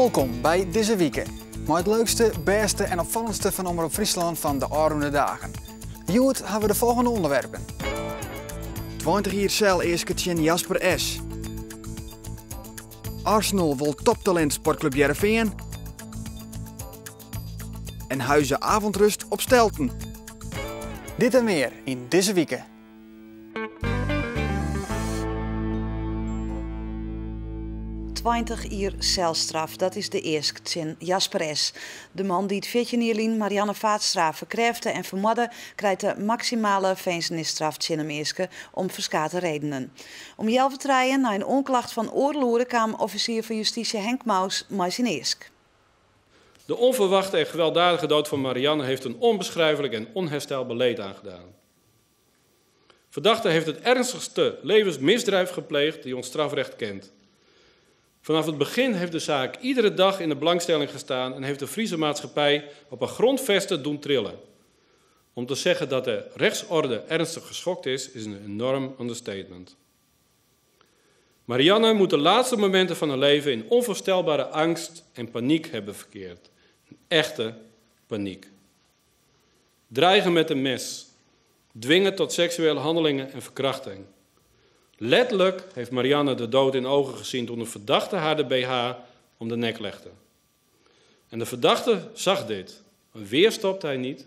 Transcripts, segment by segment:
Welkom bij Deze Wieken. Maar het leukste, beste en opvallendste van Omroep Friesland van de aankomende dagen. Hier hebben we de volgende onderwerpen. 20 jaar cel eersketjen Jasper S. Arsenal wil toptalent sportclub Heerenveen. En huizen avondrust op Stelten. Dit en meer in Deze Wieken. Jaar celstraf, dat is de eerste zin. Jasper S. De man die het 14-jarige Marianne Vaatstra verkreefde en vermoordde, krijgt de maximale gevangenisstraf om verschillende redenen. Om 11 treien na een onklacht van oorloeren kwam officier van justitie Henk Maus met zijn eersk. De onverwachte en gewelddadige dood van Marianne heeft een onbeschrijfelijk en onherstelbaar leed aangedaan. Verdachte heeft het ernstigste levensmisdrijf gepleegd die ons strafrecht kent. Vanaf het begin heeft de zaak iedere dag in de belangstelling gestaan en heeft de Friese maatschappij op een grondvesten doen trillen. Om te zeggen dat de rechtsorde ernstig geschokt is een enorm understatement. Marianne moet de laatste momenten van haar leven in onvoorstelbare angst en paniek hebben verkeerd. Een echte paniek. Dreigen met een mes. Dwingen tot seksuele handelingen en verkrachting. Letterlijk heeft Marianne de dood in ogen gezien toen de verdachte haar de BH om de nek legde. En de verdachte zag dit, maar weer stopte hij niet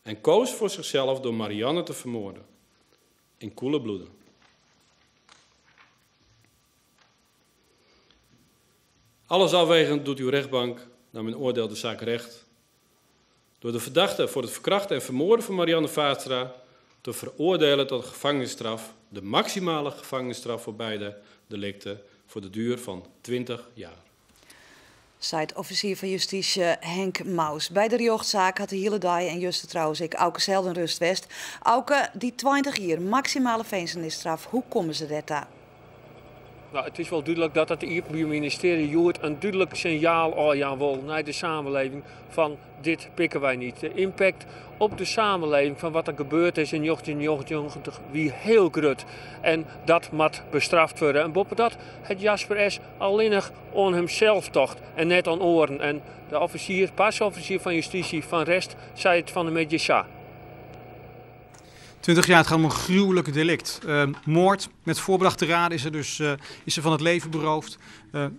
en koos voor zichzelf door Marianne te vermoorden. In koele bloeden. Alles afwegend doet uw rechtbank, naar mijn oordeel de zaak recht, door de verdachte voor het verkrachten en vermoorden van Marianne Vaatstra te veroordelen tot een gevangenisstraf, de maximale gevangenisstraf voor beide delicten, voor de duur van 20 jaar. Zei officier van justitie Henk Maus. Bij de rechtszaak had de hele dag en juiste trouwens ik Auke zelden rust west. Auke, die 20 jaar maximale gevangenisstraf, hoe komen ze daar? Nou, het is wel duidelijk dat het Openbaar Ministerie joert een duidelijk signaal al wil naar de samenleving van dit pikken wij niet. De impact op de samenleving van wat er gebeurd is in 1989 wie heel groot. En dat moet bestraft worden. En boven dat het Jasper S. alleenig aan hemzelf tocht en net aan oren. En de officier, pasofficier van justitie van Rest zei het van de Medjesa. 20 jaar, het gaat om een gruwelijk delict. Moord met voorbedachte raden is er van het leven beroofd.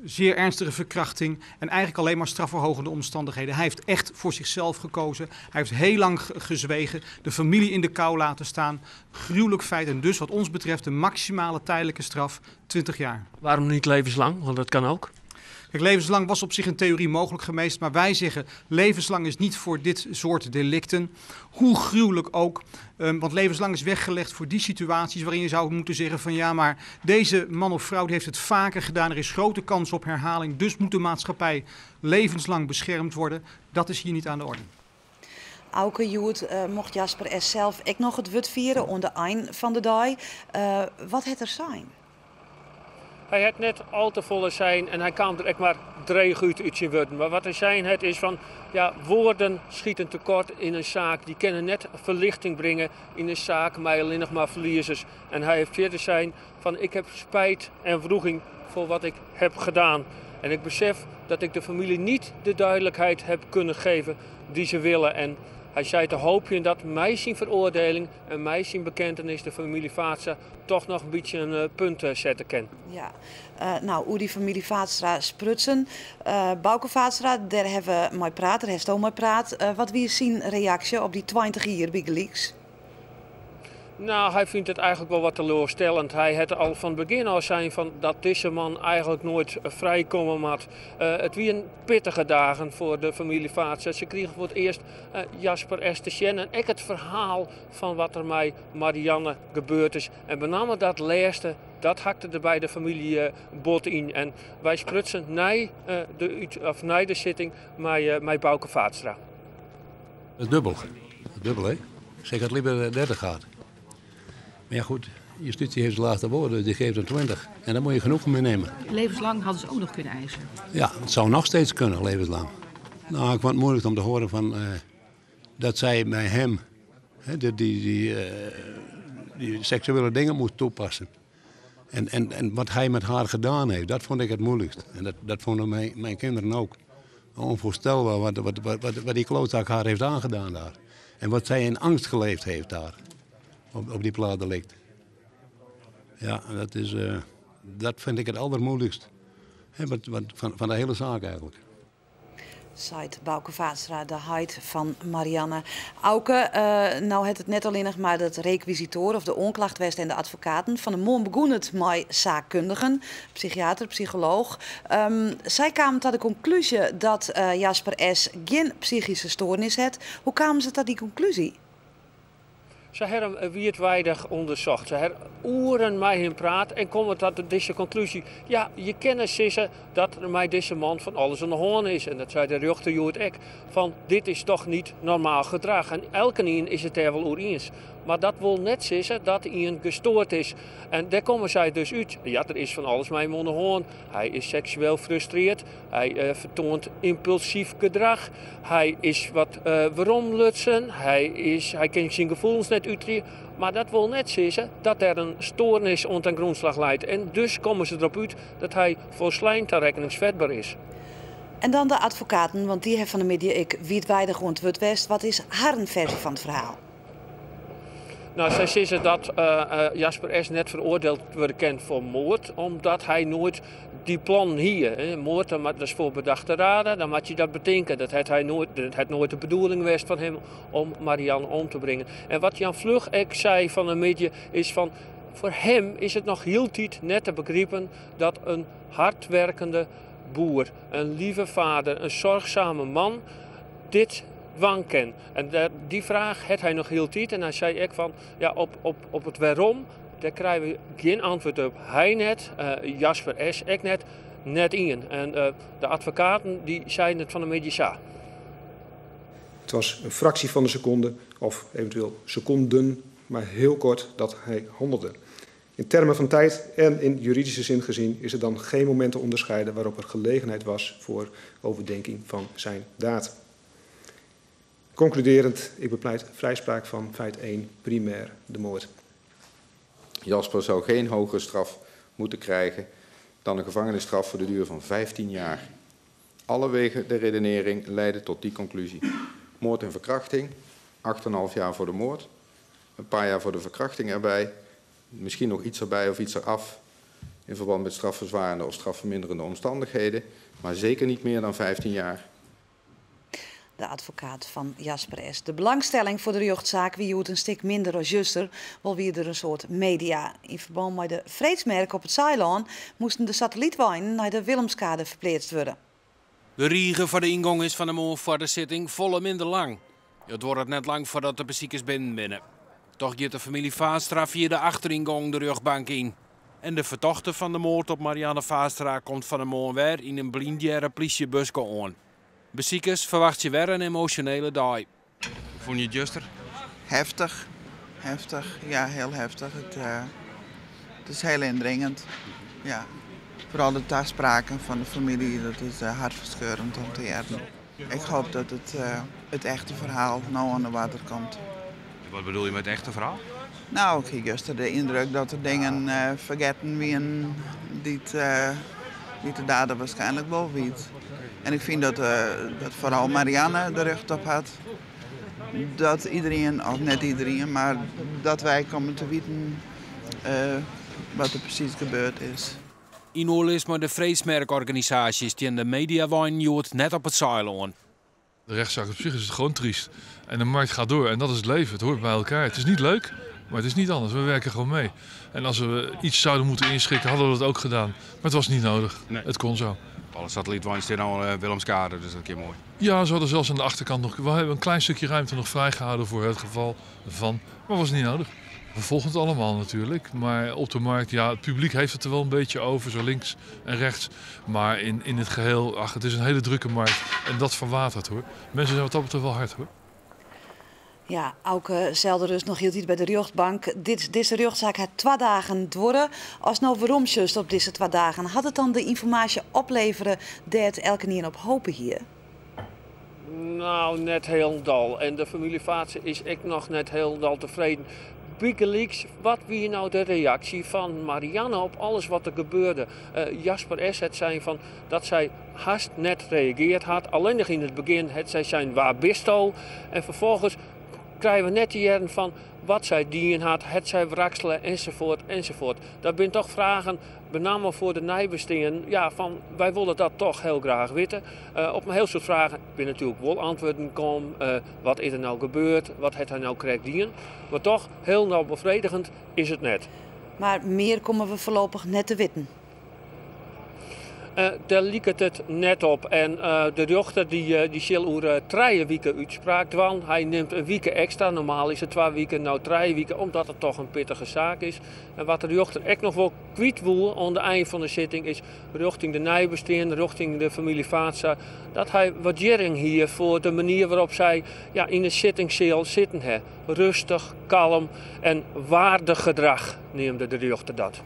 Zeer ernstige verkrachting en eigenlijk alleen maar strafverhogende omstandigheden. Hij heeft echt voor zichzelf gekozen. Hij heeft heel lang gezwegen, de familie in de kou laten staan. Gruwelijk feit en dus wat ons betreft de maximale tijdelijke straf 20 jaar. Waarom niet levenslang? Want dat kan ook. Kijk, levenslang was op zich in theorie mogelijk geweest, maar wij zeggen levenslang is niet voor dit soort delicten. Hoe gruwelijk ook, want levenslang is weggelegd voor die situaties waarin je zou moeten zeggen van ja, maar deze man of vrouw die heeft het vaker gedaan, er is grote kans op herhaling, dus moet de maatschappij levenslang beschermd worden. Dat is hier niet aan de orde. Auke Joet mocht Jasper S. zelf ook nog het wut vieren onder de eind van de dag. Wat het er zijn? Hij had net al te volle zijn en hij kwam er echt maar 3 uit zijn woorden. Maar wat er zijn het is van, ja, woorden schieten tekort in een zaak. Die kunnen net verlichting brengen in een zaak, maar alleen nog maar verliezers. En hij heeft verder zijn van, ik heb spijt en wroeging voor wat ik heb gedaan. En ik besef dat ik de familie niet de duidelijkheid heb kunnen geven die ze willen. En hij zei te hopen dat mij zijn veroordeling en mij zijn bekentenis de familie Vaatstra toch nog een beetje een punt zetten kan. Ja, nou, hoe die familie Vaatstra sprutsen. Bouke Vaatstra, daar hebben we mee praat, daar heeft ook mee praat. Wat wie is zijn reactie op die 20 jaar bij Leaks? Nou, hij vindt het eigenlijk wel wat teleurstellend. Hij had al van het begin al zijn van dat deze man eigenlijk nooit vrijkomen had. Het waren pittige dagen voor de familie Vaatstra. Ze kregen voor het eerst Jasper S. te zien en ik het verhaal van wat er met Marianne gebeurd is. En met name dat laatste, dat hakte er bij de familie bot in. En wij sprutsen naar de zitting met Bouke Vaatstra. Dat is dubbel. Dubbel, hè? Zeg dat liever 30 gaat. Maar ja goed, justitie heeft het laatste woord, dus die geeft er 20. En daar moet je genoeg van nemen. Levenslang hadden ze ook nog kunnen eisen. Ja, het zou nog steeds kunnen, levenslang. Nou, ik vond het moeilijk om te horen van, dat zij bij hem die seksuele dingen moest toepassen. En wat hij met haar gedaan heeft, dat vond ik het moeilijkst. En dat vonden mijn kinderen ook. Onvoorstelbaar wat die klootzak haar heeft aangedaan daar. En wat zij in angst geleefd heeft daar, op die plaatdelict. Ja, dat vind ik het allermoeilijkst. Van de hele zaak eigenlijk. Zeit Bouke Vaatstra, de huid van Marianne. Auke, nou het net alleen nog maar dat requisitoor of de onklachtwest en de advocaten. Van de morgen begon het met zaakkundigen, psychiater, psycholoog. Zij kwamen tot de conclusie dat Jasper S. geen psychische stoornis heeft. Hoe kwamen ze tot die conclusie? Ze hebben hem wereldwijd onderzocht. Ze hebben uren met hem praat en komen tot deze conclusie. Ja, je kent sissen dat er met deze man van alles aan de hand is. En dat zei de rechter Joert ook. Van dit is toch niet normaal gedrag. En elke een is het er wel over eens. Maar dat wil net zeggen dat hij gestoord is. En daar komen zij dus uit. Ja, er is van alles met hem aan de hand. Hij is seksueel frustreerd. Hij vertoont impulsief gedrag. Hij is wat veromlutsen. Hij kent zijn gevoelens net uit. Maar dat wil net zeggen dat er een stoornis aan ten grondslag leidt. En dus komen ze erop uit dat hij volslijn toerekeningsvatbaar is. En dan de advocaten, want die hebben van de media ik wereldwijd ontwoord west. Wat is haar versie van het verhaal? Nou, zij zeggen dat Jasper S. net veroordeeld wordt kent voor moord, omdat hij nooit die plan hier. Moord, dat is voor bedachte raden, dan moet je dat bedenken. Dat het nooit de bedoeling was van hem om Marianne om te brengen. En wat Jan Vlug ook zei van de media is van, voor hem is het nog heel tijd net te begrijpen dat een hardwerkende boer, een lieve vader, een zorgzame man, dit wanken. En die vraag had hij nog heel tijd. En hij zei ook van, ja, op het waarom, daar krijgen we geen antwoord op. Hij net, Jasper S. ook net in. En de advocaten die zeiden het van de media. Het was een fractie van een seconde, of eventueel seconden, maar heel kort dat hij handelde. In termen van tijd en in juridische zin gezien is er dan geen moment te onderscheiden waarop er gelegenheid was voor overdenking van zijn daad. Concluderend, ik bepleit vrijspraak van feit 1, primair de moord. Jasper zou geen hogere straf moeten krijgen dan een gevangenisstraf voor de duur van 15 jaar. Alle wegen de redenering leiden tot die conclusie. Moord en verkrachting, 8,5 jaar voor de moord, een paar jaar voor de verkrachting erbij, misschien nog iets erbij of iets eraf in verband met strafverzwarende of strafverminderende omstandigheden, maar zeker niet meer dan 15 jaar. De advocaat van Jasper S. De belangstelling voor de rechtszaak wie het een stuk minder als juster, wel weer er een soort media. In verband met de vreedsmerk op het Zeiland moesten de satellietwijnen naar de Willemskade verplaatst worden. De riegen voor de ingang is van de morgen voor de zitting volle minder lang. Het wordt net lang voordat de beziekers binnen. Toch gaat de familie Vaatstra via de achteringang de rugbank in. En de verdachte van de moord op Marianne Vaatstra komt van de morgen weer in een blindjare politiebusje aan. Beziekers verwacht je weer een emotionele dag. Vond je het juster? Heftig. Heftig. Ja, heel heftig. Het is heel indringend. Ja. Vooral de toespraken van de familie, dat is hartverscheurend om te horen. Ik hoop dat het echte verhaal nou aan de water komt. Wat bedoel je met het echte verhaal? Nou, ik heb juist de indruk dat er dingen vergeten wie die de dader waarschijnlijk wel weet. En ik vind dat vooral Marianne de recht op had. Dat iedereen, of net iedereen, maar dat wij komen te weten wat er precies gebeurd is. In oorlog met de vreedsmerkorganisaties die in de mediawijn joert net op het Zeiland. De rechtszaak op zich is het gewoon triest. En de markt gaat door en dat is het leven. Het hoort bij elkaar. Het is niet leuk, maar het is niet anders. We werken gewoon mee. En als we iets zouden moeten inschikken, hadden we dat ook gedaan. Maar het was niet nodig. Nee. Het kon zo. Alle satellietwijns staan al Willemskade, dus dat is een keer mooi. Ja, ze hadden zelfs aan de achterkant nog... We hebben een klein stukje ruimte nog vrijgehouden voor het geval van... Maar was niet nodig. We volgen het allemaal natuurlijk. Maar op de markt, ja, het publiek heeft het er wel een beetje over. Zo links en rechts. Maar in het geheel, ach, het is een hele drukke markt. En dat verwatert hoor. Mensen zijn wat dat betreft wel hard hoor. Ja, Auke zelden dus nog hield iets bij de rechtbank. Deze rechtszaak had 2 dagen door. Als nou waarom just op deze 2 dagen? Had het dan de informatie opleveren dat elke keer op hopen hier? Nou, net heel dal. En de familie Vaatsen is ik nog net heel dal tevreden. Wikileaks, wat wie nou de reactie van Marianne op alles wat er gebeurde? Jasper S. het zei van dat zij haast net reageerd had. Alleen nog in het begin het zij zijn waar bisto. En vervolgens krijgen we net die jaren van wat zij dien had, het zij wrakselen enzovoort enzovoort. Dat zijn toch vragen, met name voor de nijbesteden, ja, van wij willen dat toch heel graag weten. Op een heel soort vragen ben natuurlijk wel antwoorden komen. Wat is er nou gebeurd, wat heeft hij nou krijgt dien. Maar toch, heel nou bevredigend is het net. Maar meer komen we voorlopig net te weten. Daar liep het net op. En de dochter die zal over 3 weken uitspraak doen. Hij neemt een week extra. Normaal is het 2 weken, nou 3 weken, omdat het toch een pittige zaak is. En wat de dochter ook nog wel kwijt wil aan het eind van de zitting is richting de nijbesteen, richting de familie Vaatsa, dat hij waardering hier voor de manier waarop zij in de zittingszaal zitten. Hè. Rustig, kalm en waardig gedrag neemde de dochter dat.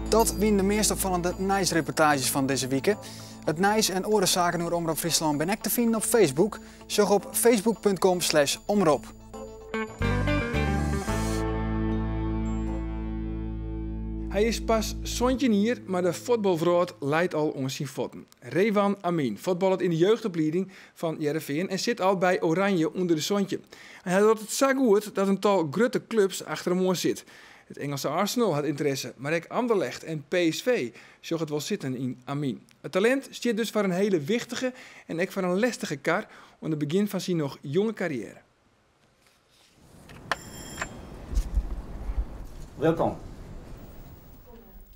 Dat waren de meest opvallende NICE-reportages van deze week. Het NICE en andere zaken over Omroep Friesland ben ik te vinden op Facebook. Zoek op facebook.com/omroep. Hij is pas hier, maar de voetbalvrouw leidt al onder zijn voeten. Revan Amin voetbalt in de jeugdopleiding van Heerenveen en zit al bij Oranje onder de zonnetje. En hij doet het zo goed dat een tal grote clubs achter hem aan zit. Het Engelse Arsenal had interesse, maar ook Anderlecht en PSV zag het wel zitten in Amin. Het talent zit dus voor een hele wichtige en ook voor een lastige kar aan het begin van zijn nog jonge carrière. Welkom.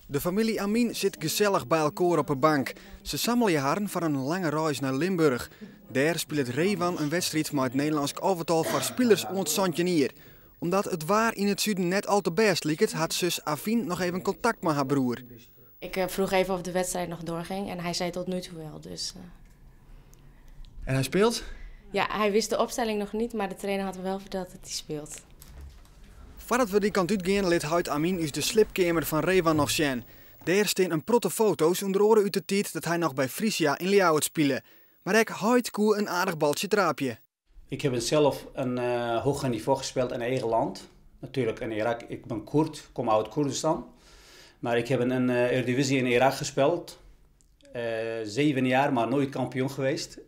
De familie Amin zit gezellig bij elkaar op een bank. Ze sammelen jaren voor een lange reis naar Limburg. Daar speelt Revan een wedstrijd met het Nederlands elftal voor spelers om het Sontjenier. Omdat het waar in het zuiden net al te best liep, had zus Afien nog even contact met haar broer. Ik vroeg even of de wedstrijd nog doorging en hij zei tot nu toe wel. Dus, En hij speelt? Ja, hij wist de opstelling nog niet, maar de trainer had me wel verteld dat hij speelt. Voordat we die kant uitgaan, liet Huid Amin uit de slipkamer van Revan nog zien. Daar staan een protte foto's onder oren uit de tijd dat hij nog bij Frisia in Ljouwert speelde. Maar ik Huid koe een aardig baltje traapje. Ik heb zelf een hoger niveau gespeeld in eigen land. Natuurlijk in Irak. Ik ben Koerd, kom uit Koerdistan. Maar ik heb in een Eredivisie in Irak gespeeld. 7 jaar, maar nooit kampioen geweest.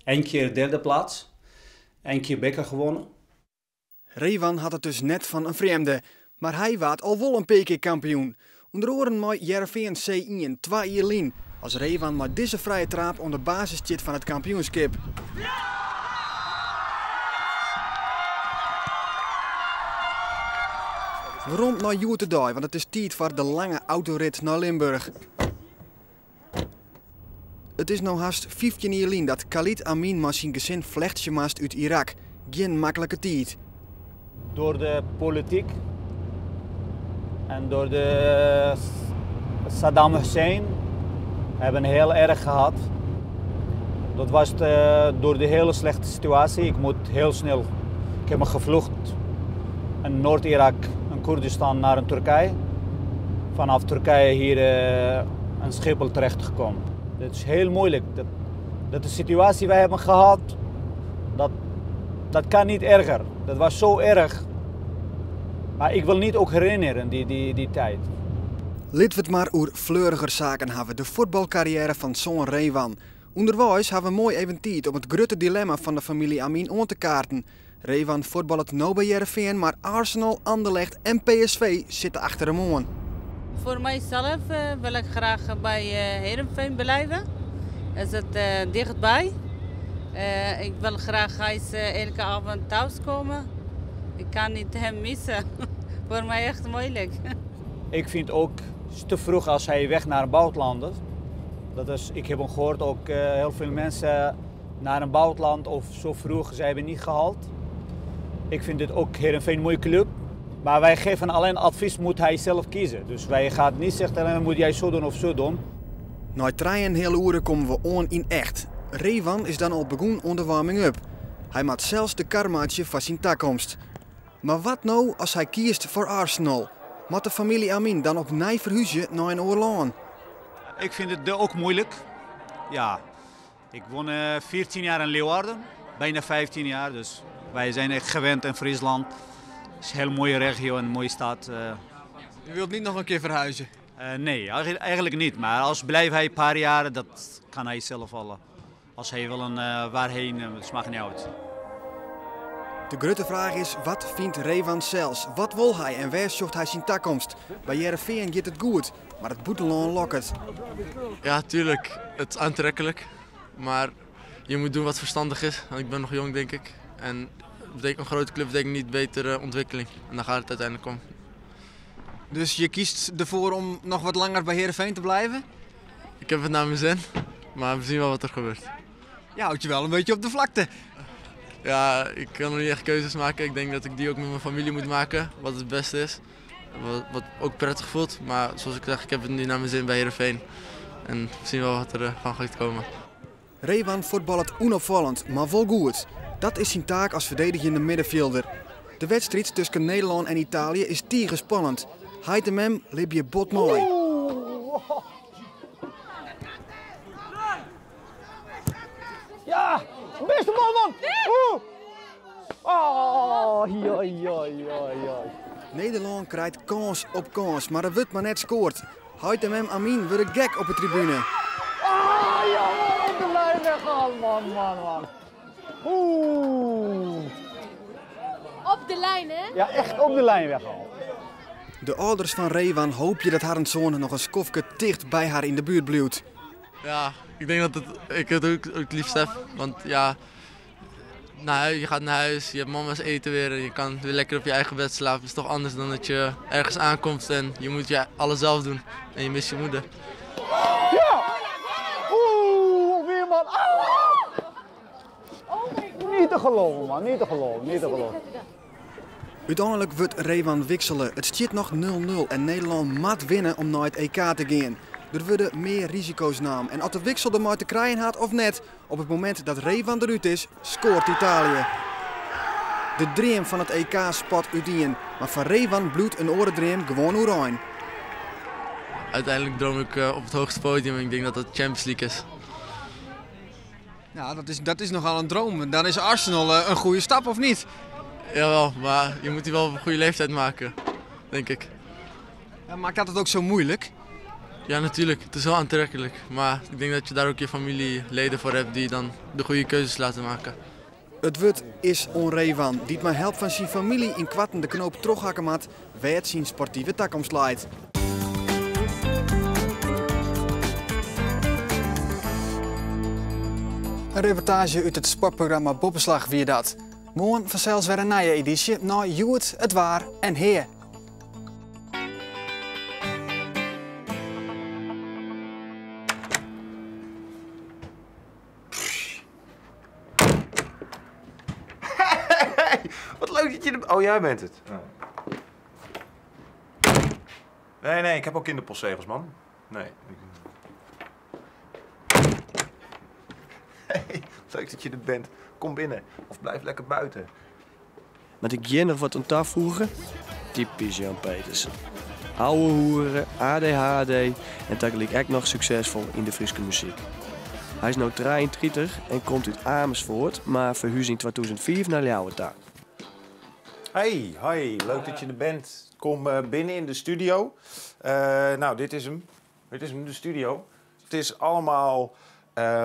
1 keer derde plaats. 1 keer beker gewonnen. Revan had het dus net van een vreemde. Maar hij waard al wel een PK kampioen. Onder oren met Heerenveen C1 2 jaar lien. Als Revan met deze vrije trap onder de basis zit van het kampioenschap. Waarom naar Joetedij? Want het is tijd voor de lange autorit naar Limburg. Het is nou haast 15 jaar geleden dat Khalid Amin met zijn gezin vlechtje maast uit Irak. Geen makkelijke tijd. Door de politiek en door de Saddam Hussein hebben heel erg gehad. Dat was door de hele slechte situatie. Ik moet heel snel. Ik heb me gevlucht in Noord-Irak en Koerdistan naar een Turkije. Vanaf Turkije hier in Schiphol terechtgekomen. Het is heel moeilijk. Dat de situatie die wij hebben gehad, dat kan niet erger. Dat was zo erg. Maar ik wil niet ook herinneren die tijd. Laten we het maar over fleuriger zaken hebben. De voetbalcarrière van zoon Revan. Onderwijs hebben we mooi even tijd om het grote dilemma van de familie Amin aan te kaarten. Revan voetbalt nou bij Heerenveen, maar Arsenal, Anderlecht en PSV zitten achter hem aan. Voor mijzelf wil ik graag bij Heerenveen blijven. Is het dichtbij. Ik wil graag elke avond thuiskomen. Ik kan niet hem missen. Voor mij echt moeilijk. Ik vind ook te vroeg als hij weg naar een buitenland. Ik heb gehoord ook heel veel mensen naar een buitenland of zo vroeg ze hebben niet gehaald. Ik vind dit ook Heerenveen een mooie club. Maar wij geven alleen advies, moet hij zelf kiezen. Dus wij gaan niet zeggen, moet jij zo doen of zo doen. Na 3,5 uur komen we aan in echt. Revan is dan al begonnen aan de warming-up. Hij maakt zelfs de karmaatje van zijn toekomst. Maar wat nou als hij kiest voor Arsenal? Moet de familie Amin dan opnieuw verhuizen naar een oorlog? Ik vind het ook moeilijk. Ja, Ik woon 14 jaar in Leeuwarden, bijna 15 jaar. Dus wij zijn echt gewend in Friesland. Het is een heel mooie regio en een mooie stad. U wilt niet nog een keer verhuizen? Nee, eigenlijk niet. Maar als blijft hij een paar jaar, dat kan hij zelf al. Als hij wil waarheen, het maakt niet uit. De grote vraag is, wat vindt Revan zelfs? Wat wil hij en waar zoekt hij zijn toekomst? Bij Heerenveen gaat het goed, maar het buitenland lokt het. Ja, tuurlijk. Het is aantrekkelijk. Maar je moet doen wat verstandig is. Want ik ben nog jong, denk ik. En een grote club betekent niet betere ontwikkeling. En daar gaat het uiteindelijk om. Dus je kiest ervoor om nog wat langer bij Heerenveen te blijven? Ik heb het naar mijn zin, maar we zien wel wat er gebeurt. Je houdt je wel een beetje op de vlakte. Ja, ik kan nog niet echt keuzes maken. Ik denk dat ik die ook met mijn familie moet maken, wat het beste is. Wat ook prettig voelt. Maar zoals ik zeg, ik heb het nu naar mijn zin bij Heerenveen. En we zien wel wat er van gaat komen. Revan voetbalt onopvallend, maar wel goed. Dat is zijn taak als verdedigende middenvelder. De wedstrijd tussen Nederland en Italië is spannend. Heitemem liep je bot mooi. Ja, beste man! Oh, joi. Nederland krijgt kans op kans, maar er wordt maar net scoort. Heitemem Amin wordt een gek op de tribune. Ah, ja, op de lijn weggehaald, man. Oeh. Op de lijn, hè? Ja, echt op de lijn weggehaald. De ouders van Revan hoop je dat haar zoon nog een skofje dicht bij haar in de buurt blijft. Ja, ik denk dat ik het ook het liefst heb. Want ja, je gaat naar huis, je hebt mama's eten weer en je kan weer lekker op je eigen bed slapen. Het is toch anders dan dat je ergens aankomt en je moet alles zelf doen en je mist je moeder. Ja! Oeh, weer man! Niet te geloven, man. Niet te geloven. Uiteindelijk wordt Revan wisselen. Het staat nog 0-0 en Nederland moet winnen om naar het EK te gaan. Er worden meer risico's genomen. En als de wissel er maar te krijgen had of net, op het moment dat Revan eruit is, scoort Italië. De dream van het EK spat uiteen, maar van Revan bloedt een orendream gewoon oranje. Uiteindelijk droom ik op het hoogste podium en ik denk dat het Champions League is. Ja, dat is nogal een droom. Dan is Arsenal een goede stap, of niet? Jawel, maar je moet die wel op een goede leeftijd maken, denk ik. Ja, maakt dat het ook zo moeilijk? Ja, natuurlijk. Het is wel aantrekkelijk. Maar ik denk dat je daar ook je familieleden voor hebt die dan de goede keuzes laten maken. Het wordt is onrevan, die het maar helpt van zijn familie in kwatten de knoop terughakken maat, waar het zijn sportieve toekomst leidt. Een reportage uit het sportprogramma Bobbeslag wie dat. Morgen vanzelfs weer een nieuwe editie naar Joet, het waar en heer. Wat leuk dat je er... Oh, jij bent het. Oh. Nee, ik heb ook kinderpostzegels, man. Nee. Hey, leuk dat je er bent. Kom binnen. Of blijf lekker buiten. Met ik je nog wat aan tafel voegen? Typisch Jan Petersen. Oude hoeren, ADHD en tegelijk ook nog succesvol in de Friese muziek. Hij is nu 33 en komt uit Amersfoort, maar verhuisd in 2004 naar Ljouwertaal. Hey, hoi. Leuk dat je er bent. Kom binnen in de studio. Nou, dit is hem. Dit is hem, de studio. Het is allemaal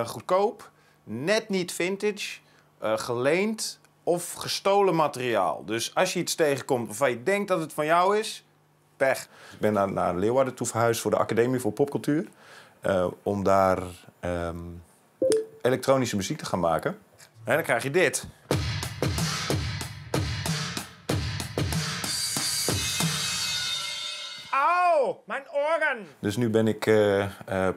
goedkoop, net niet vintage, geleend of gestolen materiaal. Dus als je iets tegenkomt waarvan je denkt dat het van jou is, pech. Ik ben naar Leeuwarden toe verhuisd voor de Academie voor Popcultuur. Om daar elektronische muziek te gaan maken. En dan krijg je dit. Auw, mijn oren! Dus nu ben ik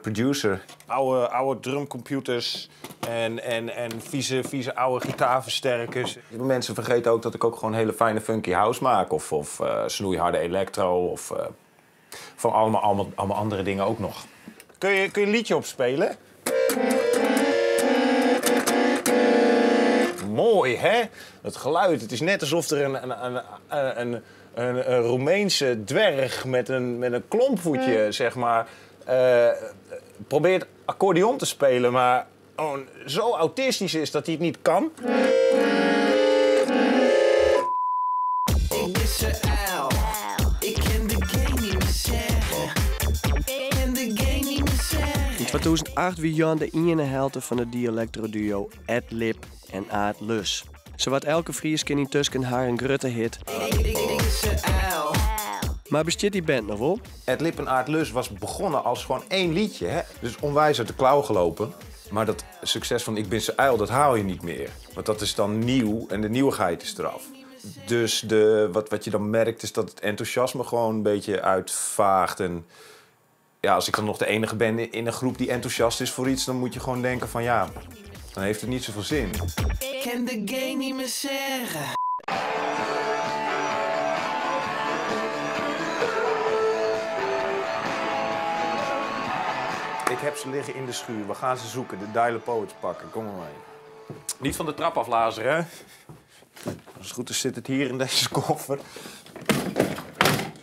producer. Oude drumcomputers en vieze oude gitaarversterkers. Mensen vergeten ook dat ik ook gewoon hele fijne funky house maak. Of snoeiharde electro. Of van allemaal andere dingen ook nog. Kun je een liedje opspelen? Mooi, hè? Het geluid. Het is net alsof er een Roemeense dwerg met een klompvoetje, zeg maar, probeert accordeon te spelen, maar gewoon zo autistisch is dat hij het niet kan. Ik ben zo uil. Ik ken de game niet meer zeggen. Ik ken de game niet meer zeggen. In 2008 wie Jan de ene helte van het dialectroduo Ed Lip en Aad Lus. Zowat elke Fries kan in Tusken haar een grutte hit. Maar bestaat die band nog wel? Ed Lip en Aad Lus was begonnen als gewoon 1 liedje. Hè? Dus onwijs uit de klauw gelopen. Maar dat succes van Ik ben zo uil, dat haal je niet meer. Want dat is dan nieuw en de nieuwigheid is eraf. Dus wat je dan merkt is dat het enthousiasme gewoon een beetje uitvaagt. En ja, als ik dan nog de enige ben in een groep die enthousiast is voor iets, dan moet je gewoon denken van ja, dan heeft het niet zoveel zin. Ik ken de game niet meer zeggen. Ik heb ze liggen in de schuur. We gaan ze zoeken. De Dial Poets pakken. Kom maar mee. Niet van de trap aflazen, hè? Als het goed is zit het hier in deze koffer.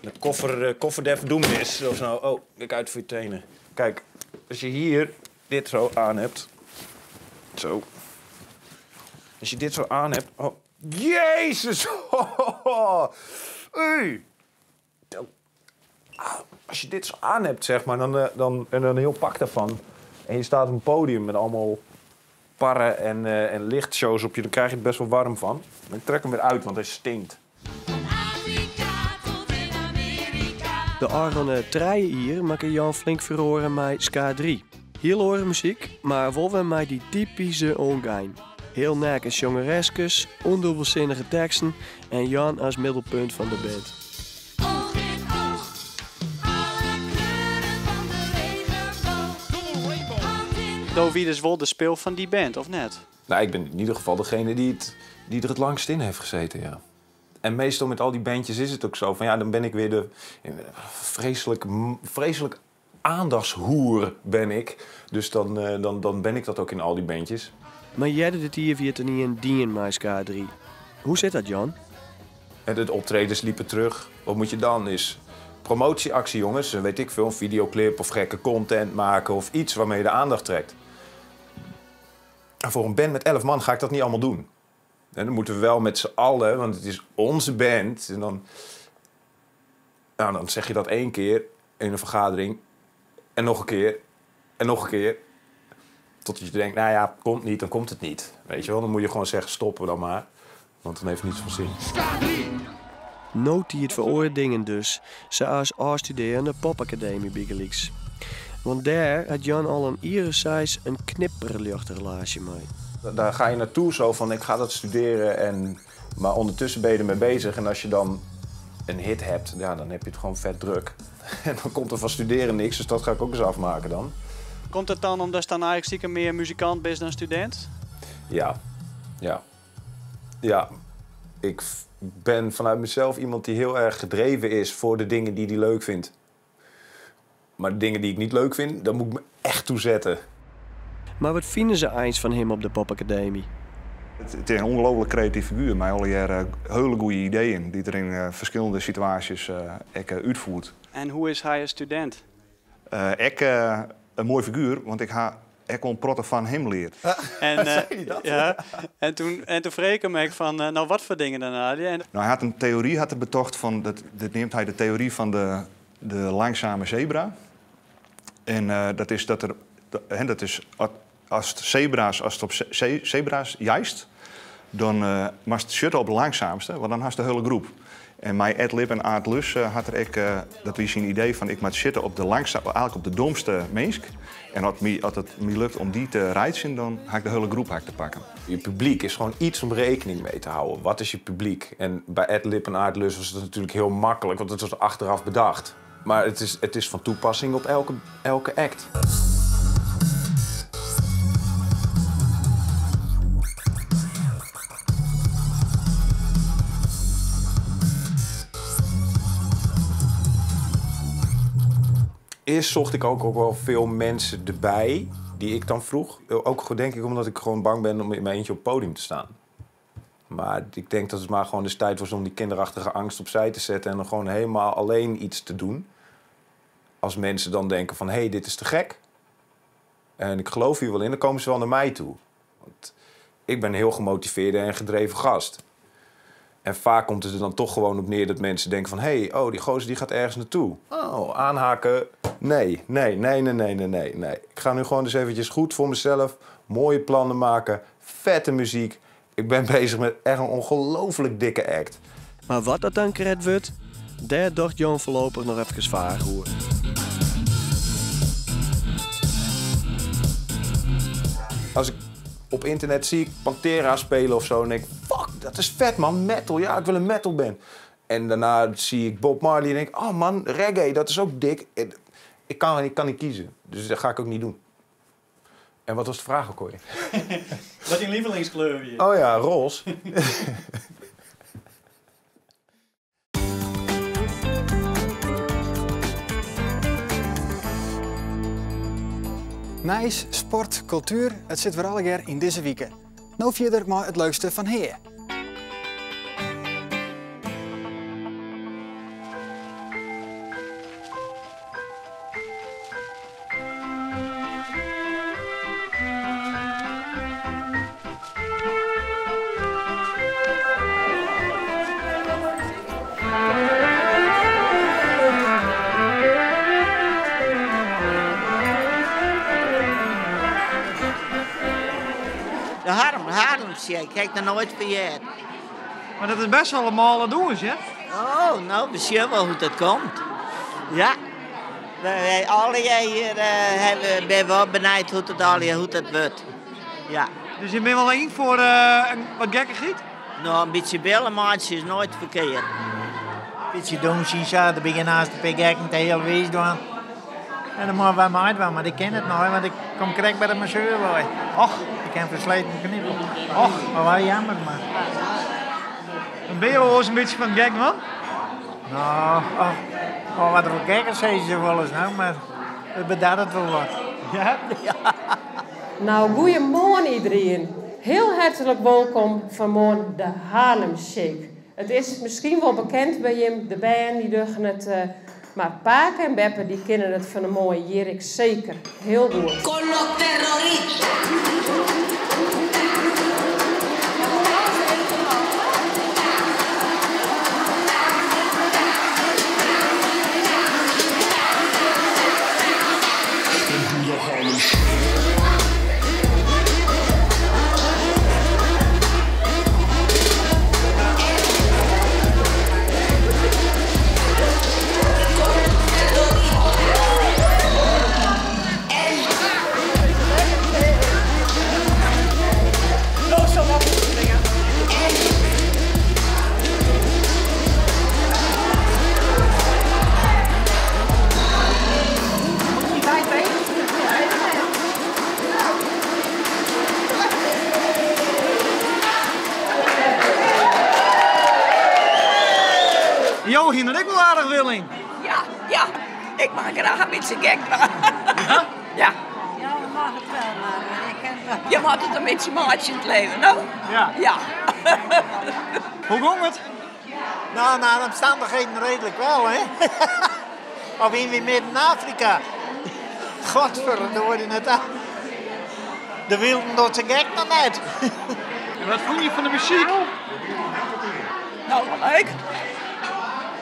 De koffer der verdoemenis of zo. Oh, kijk uit voor je tenen. Kijk, als je hier dit zo aan hebt. Zo. Als je dit zo aan hebt. Oh, Jezus! Als je dit zo aan hebt, zeg maar, dan een heel pak daarvan. En je staat op een podium met allemaal parren en lichtshows op je, dan krijg je het best wel warm van. Maar ik trek hem weer uit, want hij stinkt. De Argonne Treien hier maken Jan flink verhoren met Ska 3. Heel horen muziek, maar wel weer met die typische ongein. Heel nek en jongereskes, ondubbelzinnige teksten en Jan als middelpunt van de band. Wie is wel de speel van die band, of net? Nou, ik ben in ieder geval degene die er het langst in heeft gezeten, ja. En meestal met al die bandjes is het ook zo van ja, dan ben ik weer de vreselijk aandachtshoer ben ik. Dus dan ben ik dat ook in al die bandjes. Maar jij deed het hier via het niet in dien met Ska 3. Hoe zit dat, Jan? En de optredens liepen terug. Wat moet je dan? Is promotieactie, jongens. Weet ik veel, een videoclip of gekke content maken of iets waarmee je de aandacht trekt. En voor een band met 11 man ga ik dat niet allemaal doen. En dan moeten we wel met z'n allen, want het is onze band. En dan zeg je dat 1 keer in een vergadering. En nog een keer. En nog een keer. Tot je denkt, nou ja, komt niet, dan komt het niet. Weet je wel, dan moet je gewoon zeggen, stoppen dan maar. Want dan heeft het niets van zin. Nood die het veroordingen dus, zoals afstuderende popacademie Biggelix. Want daar had Jan al een iris een knipperluchtrelatie mee. Daar ga je naartoe zo van, ik ga dat studeren, maar ondertussen ben je ermee bezig. En als je dan een hit hebt, ja, dan heb je het gewoon vet druk. En dan komt er van studeren niks, dus dat ga ik ook eens afmaken dan. Komt het dan omdat je dan eigenlijk stiekem meer muzikant bent dan student? Ja. Ik ben vanuit mezelf iemand die heel erg gedreven is voor de dingen die hij leuk vindt. Maar de dingen die ik niet leuk vind, daar moet ik me echt toe zetten. Maar wat vinden ze eens van hem op de popacademie? Het is een ongelooflijk creatief figuur met al die hele goede ideeën die er in verschillende situaties uitvoert. En hoe is hij als student? Een mooi figuur, want ik kon protten van hem leert. Ja, en toen vreeg ik me van, nou wat voor dingen dan? Nou, hij had een theorie betocht van, dat neemt hij de theorie van de langzame zebra. En dat is als het op zebra's juist, dan mag het shut op de langzaamste, want dan had de hele groep. En mijn Ed Lip en Aad Lus had dat was een idee van ik moet zitten op de langzaamste, eigenlijk op de domste mens. En als het me lukt om die te rijden, dan ga ik de hele groep te pakken. Je publiek is gewoon iets om rekening mee te houden. Wat is je publiek? En bij Ed Lip en Aad Lus was het natuurlijk heel makkelijk, want het was achteraf bedacht. Maar het is van toepassing op elke act. Eerst zocht ik ook wel veel mensen erbij die ik dan vroeg. Ook denk ik omdat ik gewoon bang ben om in mijn eentje op het podium te staan. Maar ik denk dat het maar gewoon de tijd was om die kinderachtige angst opzij te zetten en dan gewoon helemaal alleen iets te doen. Als mensen dan denken van, hé, dit is te gek. En ik geloof hier wel in, dan komen ze wel naar mij toe. Want ik ben een heel gemotiveerde en gedreven gast. En vaak komt het er dan toch gewoon op neer dat mensen denken van... hé, die gozer die gaat ergens naartoe. Oh, aanhaken. Nee. Ik ga nu gewoon eens eventjes goed voor mezelf mooie plannen maken. Vette muziek. Ik ben bezig met echt een ongelooflijk dikke act. Maar wat dat dan gered wordt, daar dacht Jan voorlopig nog even vaag hoor. Als ik op internet zie ik Pantera spelen of zo en denk fuck, dat is vet man, metal. Ja, ik wil een metalband. En daarna zie ik Bob Marley en denk oh man, reggae, dat is ook dik. Ik kan niet kiezen, dus dat ga ik ook niet doen. En wat was de vraag ook alweer? Wat je lievelingskleur hier? Oh ja, roze. Nijs, sport, cultuur, het zit weer allegaar in deze weken. Nou verder maar het leukste van hier. De Haarlemshake, heb ik nog nooit verjeerd. Maar dat is best wel een malle doos, hè? Oh, nou, misschien wel hoe dat komt. Ja. Wij alle hier ben wel benijd hoe het wordt. Ja. Dus je bent wel één voor wat gekkigheid? Nou, een beetje bellenmaatje is nooit verkeerd. Een beetje doen, Shisha, dan begin naast de piggekken te heel wees doen. En dan moet wij maar uitwaan, maar ik ken het nog, want ik kom correct bij de masseur bij. Och, ik heb versleten knippel. Och, maar wel jammer, maar. Dan ben je wel eens een beetje van gek, man? Nou, wat voor gekkers zeggen ze wel eens nou, maar het bedacht het wel wat. Ja? Nou, goeiemorgen iedereen. Heel hartelijk welkom vanmorgen de Haarlemshake. Het is misschien wel bekend bij Jim, de band, die durven het... Maar Paak en Beppe die kennen het van een mooie Jirik zeker heel goed. Con los terroristas. Joachim, dat ik wel aardig willing. Ja, ik mag graag een beetje gek. Ja? Ja. Ja, we mag het wel, maar ik ken het wel. Je moet het een beetje maatje in het leven, nou? Ja. Ja. Hoe ging het? Nou, naar de omstandigheden redelijk wel, hè? Of in weer midden in Afrika. Godverdorie net aan. De wilden dat ze gek nog net. En wat vond je van de muziek? Nou, wel leuk.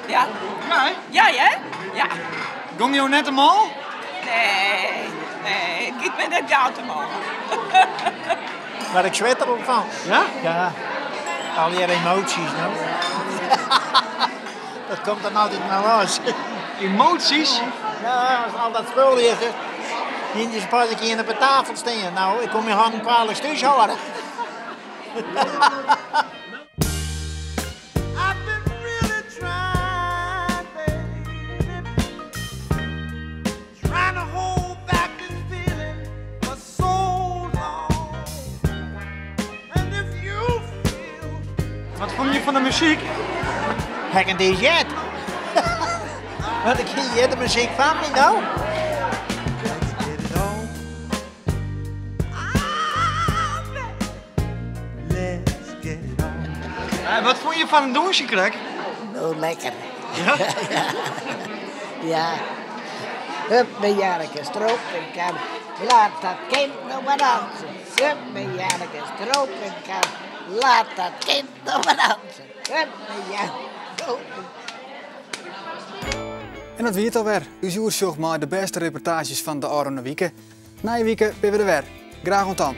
Ja. Ja, hè? Ja, hè? Ja. Gong je net hem al? Nee, ik ben net automaal. Maar ik zweet er ook van. Ja? Ja. Al die emoties, nou. Dat komt dan altijd naar los. Emoties? Ja, als al dat spul liggen. Hindjes pas ik hier op de tafel staan. Nou, ik kom je hand een kwalijk stukjes houden. Wat vond je van de muziek? Hek en deze jet. Wat ik hier de muziek van me nou? Wat vond je van een doosje, Krek? Nou, lekker. Ja? Ja. Hup, ben Jareke stroop en kan Laat dat kind nog maar dansen. Hup me Janneke, stropen kan. Laat dat kind nog maar dansen. Hup me Janneke, stropen. En dat wie het alweer. U zoekt maar de beste reportages van de Oranje Wieken. Na je weken ben we er weer. Graag tot dan.